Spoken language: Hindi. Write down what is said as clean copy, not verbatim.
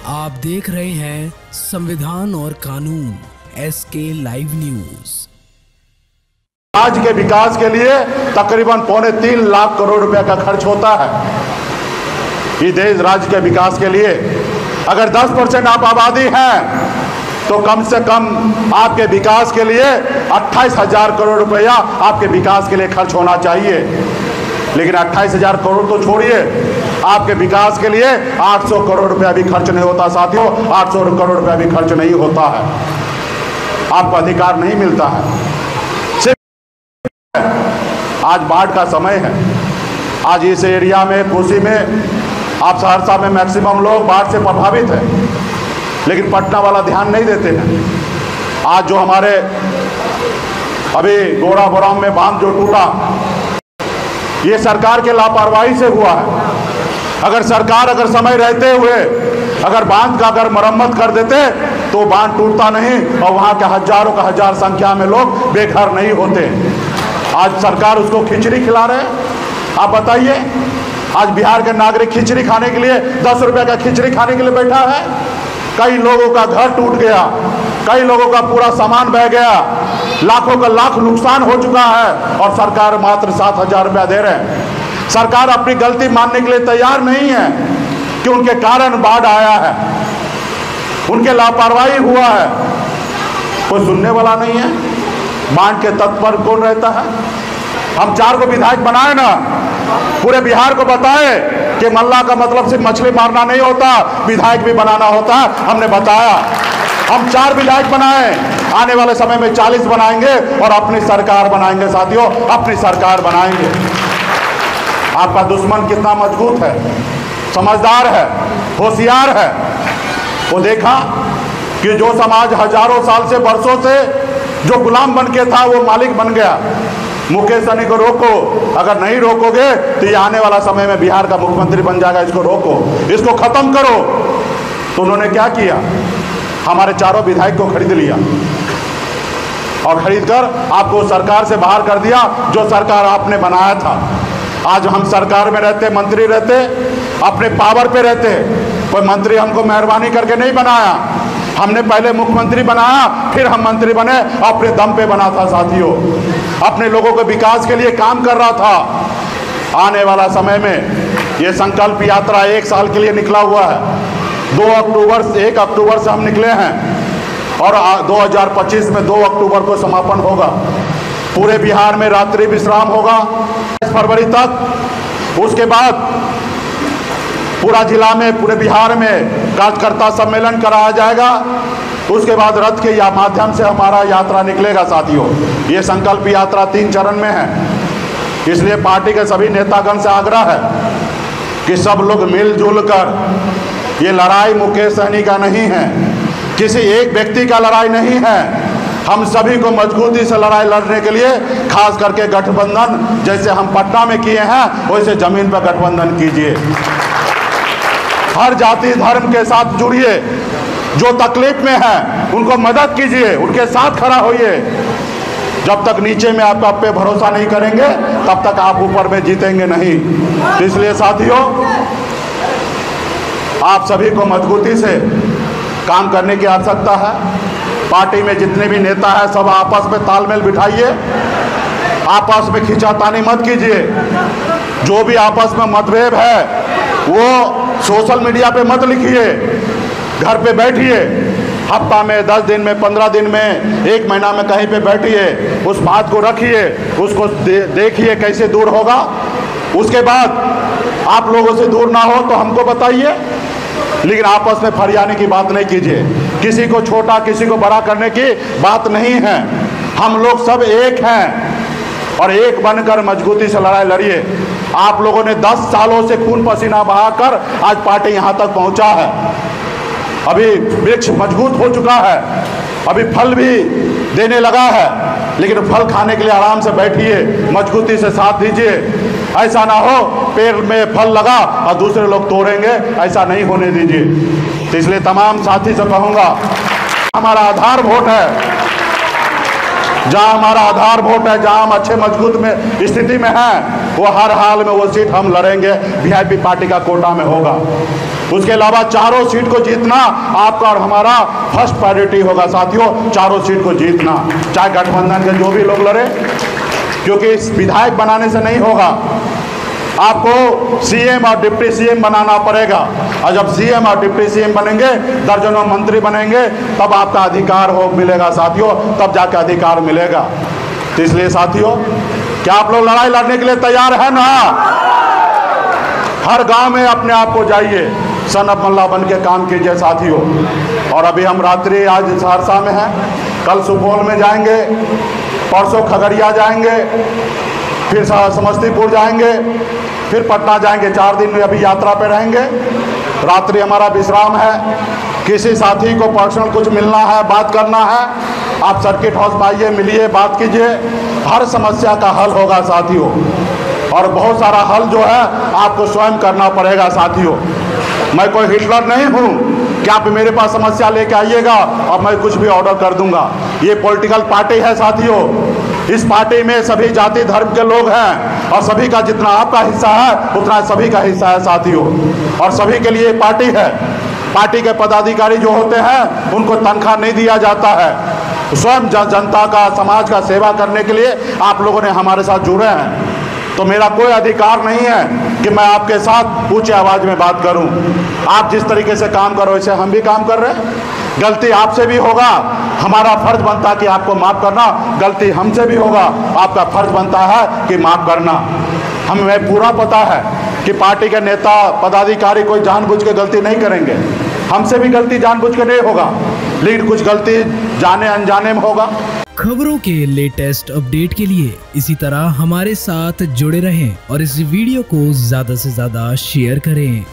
आप देख रहे हैं संविधान और कानून SK लाइव न्यूज। राज्य के विकास के लिए तकरीबन 3.25 लाख करोड़ रुपए का खर्च होता है। ये देश राज्य के विकास के लिए अगर 10% आप आबादी हैं तो कम से कम आपके विकास के लिए 28,000 करोड़ रुपया आपके विकास के लिए खर्च होना चाहिए। लेकिन 28,000 करोड़ तो छोड़िए, आपके विकास के लिए 800 करोड़ रुपया भी खर्च नहीं होता साथियों। 800 करोड़ रुपया भी खर्च नहीं होता है, आपको अधिकार नहीं मिलता है। आज बाढ़ का समय है। आज इस एरिया में कोसी में आप सहरसा में मैक्सिमम लोग बाढ़ से प्रभावित हैं, लेकिन पटना वाला ध्यान नहीं देते हैं। आज जो हमारे अभी गोराबोराम में बांध जो टूटा, ये सरकार के लापरवाही से हुआ है। अगर सरकार समय रहते हुए अगर बांध का मरम्मत कर देते तो बांध टूटता नहीं और वहाँ के हजारों का हजार संख्या में लोग बेघर नहीं होते। आज सरकार उसको खिचड़ी खिला रहे हैं। आप बताइए, आज बिहार के नागरिक खिचड़ी खाने के लिए 10 रुपए का खिचड़ी खाने के लिए बैठा है। कई लोगों का घर टूट गया, कई लोगों का पूरा सामान बह गया, लाखों का लाख नुकसान हो चुका है और सरकार मात्र 7,000 रुपया दे रहे हैं। सरकार अपनी गलती मानने के लिए तैयार नहीं है कि उनके कारण बाढ़ आया है, उनके लापरवाही हुआ है। कोई सुनने वाला नहीं है। बाढ़ के तट पर कौन रहता है? हम 4 को विधायक बनाए ना, पूरे बिहार को बताए कि मल्ला का मतलब सिर्फ मछली मारना नहीं होता, विधायक भी बनाना होता है। हमने बताया, हम 4 विधायक बनाए, आने वाले समय में 40 बनाएंगे और अपनी सरकार बनाएंगे साथियों, अपनी सरकार बनाएंगे। आपका दुश्मन कितना मजबूत है, समझदार है, होशियार है। वो देखा कि जो समाज हजारों साल से, वर्षों से जो गुलाम बन के था वो मालिक बन गया। मुकेश सहनी को रोको, अगर नहीं रोकोगे तो ये आने वाला समय में बिहार का मुख्यमंत्री बन जाएगा। इसको रोको, इसको खत्म करो। तो उन्होंने क्या किया? हमारे 4 विधायक को खरीद लिया और खरीदकर आपको सरकार से बाहर कर दिया, जो सरकार आपने बनाया था। आज हम सरकार में रहते, मंत्री रहते, अपने पावर पे रहते। कोई मंत्री हमको मेहरबानी करके नहीं बनाया, हमने पहले मुख्यमंत्री बनाया, फिर हम मंत्री बने, अपने दम पे बना था साथियों। अपने लोगों के विकास के लिए काम कर रहा था। आने वाला समय में ये संकल्प यात्रा 1 साल के लिए निकला हुआ है। 1 अक्टूबर से हम निकले हैं और 2025 में 2 अक्टूबर को समापन होगा। पूरे बिहार में रात्रि विश्राम होगा 22 फरवरी तक। उसके बाद पूरा जिला में, पूरे बिहार में कार्यकर्ता सम्मेलन कराया जाएगा। उसके बाद रथ के माध्यम से हमारा यात्रा निकलेगा साथियों। ये संकल्प यात्रा 3 चरण में है। इसलिए पार्टी के सभी नेतागण से आग्रह है कि सब लोग मिलजुल कर, ये लड़ाई मुकेश सहनी का नहीं है, किसी एक व्यक्ति का लड़ाई नहीं है। हम सभी को मजबूती से लड़ाई लड़ने के लिए, खास करके गठबंधन जैसे हम पटना में किए हैं, वैसे जमीन पर गठबंधन कीजिए। हर जाति धर्म के साथ जुड़िए, जो तकलीफ में है उनको मदद कीजिए, उनके साथ खड़ा होइए। जब तक नीचे में आप पे भरोसा नहीं करेंगे तब तक आप ऊपर में जीतेंगे नहीं। तो इसलिए साथियों, आप सभी को मजबूती से काम करने की आवश्यकता है। पार्टी में जितने भी नेता हैं सब आपस में तालमेल बिठाइए, आपस में खींचातानी मत कीजिए। जो भी आपस में मतभेद है वो सोशल मीडिया पे मत लिखिए, घर पे बैठिए। हफ्ता में, 10 दिन में, 15 दिन में, 1 महीना में कहीं पे बैठिए, उस बात को रखिए, उसको देखिए कैसे दूर होगा। उसके बाद आप लोगों से दूर ना हो तो हमको बताइए, लेकिन आपस में फरियाने की बात नहीं कीजिए। किसी को छोटा, किसी को बड़ा करने की बात नहीं है। हम लोग सब एक हैं और एक बनकर मजबूती से लड़ाई लड़िए। आप लोगों ने 10 सालों से खून पसीना बहाकर आज पार्टी यहाँ तक पहुँचा है। अभी वृक्ष मजबूत हो चुका है, अभी फल भी देने लगा है, लेकिन फल खाने के लिए आराम से बैठिए, मजबूती से साथ दीजिए। ऐसा ना हो पेड़ में फल लगा और दूसरे लोग तोड़ेंगे, ऐसा नहीं होने दीजिए। तो इसलिए तमाम साथी से कहूँगा, हमारा आधार वोट है। जहाँ हमारा आधार वोट है, जहाँ हम अच्छे मजबूत में स्थिति में हैं, वो हर हाल में वो सीट हम लड़ेंगे। वीआईपी पार्टी का कोटा में होगा। उसके अलावा चारों सीट को जीतना आपका और हमारा फर्स्ट प्रायोरिटी होगा साथियों, चारों सीट को जीतना, चाहे गठबंधन के जो भी लोग लड़े, क्योंकि इस विधायक बनाने से नहीं होगा, आपको सीएम और डिप्टी सीएम बनाना पड़ेगा। और जब सीएम और डिप्टी सीएम बनेंगे, दर्जनों मंत्री बनेंगे, तब आपका अधिकार मिलेगा साथियों, तब जाके अधिकार मिलेगा। तो इसलिए साथियों, क्या आप लोग लड़ाई लड़ने के लिए तैयार हैं ना? हर गांव में अपने आप को जाइए, सन ऑफ मल्ला बन के काम कीजिए साथियों। और अभी हम रात्रि आज सहरसा में हैं, कल सुपौल में जाएंगे, परसों खगड़िया जाएंगे, फिर समस्तीपुर जाएंगे, फिर पटना जाएंगे। 4 दिन में अभी यात्रा पे रहेंगे। रात्रि हमारा विश्राम है। किसी साथी को पर्सनल कुछ मिलना है, बात करना है, आप सर्किट हाउस में आइए, मिलिए, बात कीजिए। हर समस्या का हल होगा साथियों, और बहुत सारा हल जो है आपको स्वयं करना पड़ेगा साथियों। मैं कोई हिटलर नहीं हूँ कि आप मेरे पास समस्या लेके आइएगा और मैं कुछ भी ऑर्डर कर दूंगा। ये पॉलिटिकल पार्टी है साथियों, इस पार्टी में सभी जाति धर्म के लोग हैं, और सभी का जितना आपका हिस्सा है उतना सभी का हिस्सा है साथियों, और सभी के लिए पार्टी है। पार्टी के पदाधिकारी जो होते हैं उनको तनख्वाह नहीं दिया जाता है, स्वयं जनता का, समाज का सेवा करने के लिए आप लोगों ने हमारे साथ जुड़े हैं। तो मेरा कोई अधिकार नहीं है कि मैं आपके साथ ऊंची आवाज़ में बात करूं। आप जिस तरीके से काम करो वैसे हम भी काम कर रहे हैं। गलती आपसे भी होगा, हमारा फर्ज बनता है कि आपको माफ़ करना। गलती हमसे भी होगा, आपका फर्ज बनता है कि माफ़ करना। हमें पूरा पता है कि पार्टी के नेता पदाधिकारी कोई जानबूझ के गलती नहीं करेंगे, हमसे भी गलती जानबूझ के नहीं होगा, लेकिन कुछ गलती जाने अनजाने में होगा। खबरों के लेटेस्ट अपडेट के लिए इसी तरह हमारे साथ जुड़े रहें और इस वीडियो को ज़्यादा से ज़्यादा शेयर करें।